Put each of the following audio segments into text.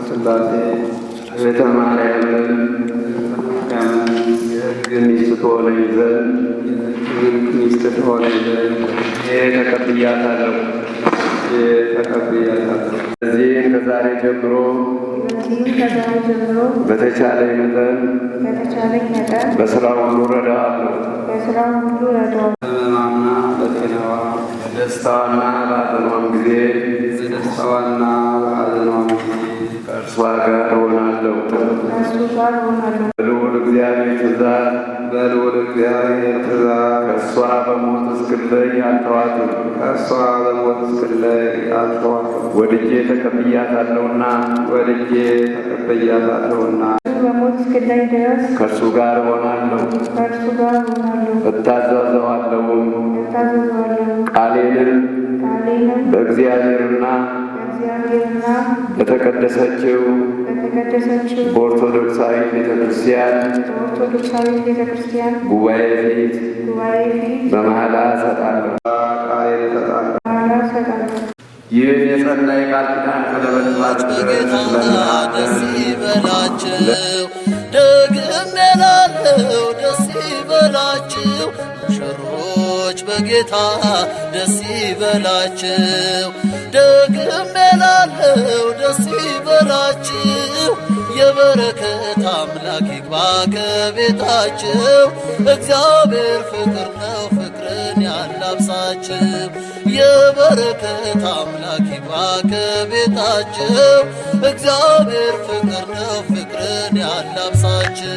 ሥላሴ ቤተ ማርያምን የሕግ ሚስት ትሆነኝ ዘንድ ተቀብያታለሁ። እዚህም ከዛሬ ጀምሮ በተቻለ መጠን በስራው ሁሉ ረዳዋለሁ። በሕመሟና በጤናዋ በደስታዋና በሐዘኗም ጊዜ ከእርሷ ጋር እሆናለሁ። በልዑል እግዚአብሔር ትእዛዝ ከእሷ በሞት እስክለይ አልተዋትም። ወድጄ ተቀብያታለሁና በሞት እስክለይ ድረስ ከእርሱ ጋር እሆናለሁ። እታዘዘዋለሁም። ቃሌንም በእግዚአብሔርና በተቀደሰችው በኦርቶዶክሳዊ ቤተክርስቲያን ጉባኤ ፊት በመሐላ እሰጣለሁ። ይህን የጸና የቃል ኪዳን ቀለበት በጌታ ደስ ይበላችሁ፣ ደግሜ እላለሁ ደስ ይበላችሁ። ሙሽሮች በጌታ ደስ ይበላችሁ፣ ደግሜ እላለሁ ደስ ይበላችሁ። የበረከት አምላክ ይግባ ከቤታችሁ፣ እግዚአብሔር ፍቅር ነው ፍቅርን ያላብሳችሁ። የበረከት አምላክ ይግባ ከቤታችሁ፣ እግዚአብሔር ፍቅር ነው ፍቅርን ያላብሳችሁ።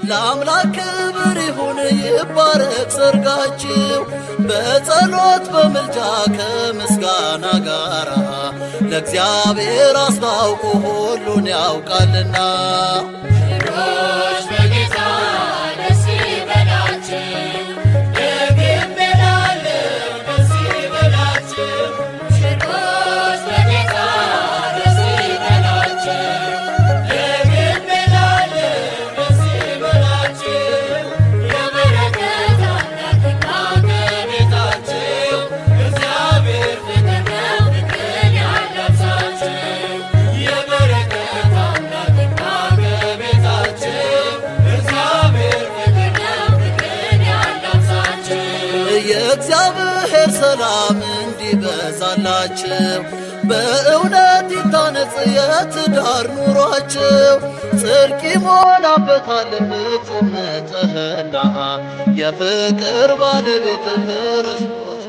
ለአምላክ ክብር ይሁን ይባረክ ሰርጋችሁ፣ በጸሎት በምልጃ ከምስጋና ጋራ ለእግዚአብሔር አስታውቁ ሁሉን ያውቃልና። የእግዚአብሔር ሰላም እንዲበዛላችሁ በእውነት ይታነጽ የትዳር ኑሯችሁ። ጽድቅ ይሞላበታል ፍጹም ንጽሕና የፍቅር ባለቤት ክርስቶስ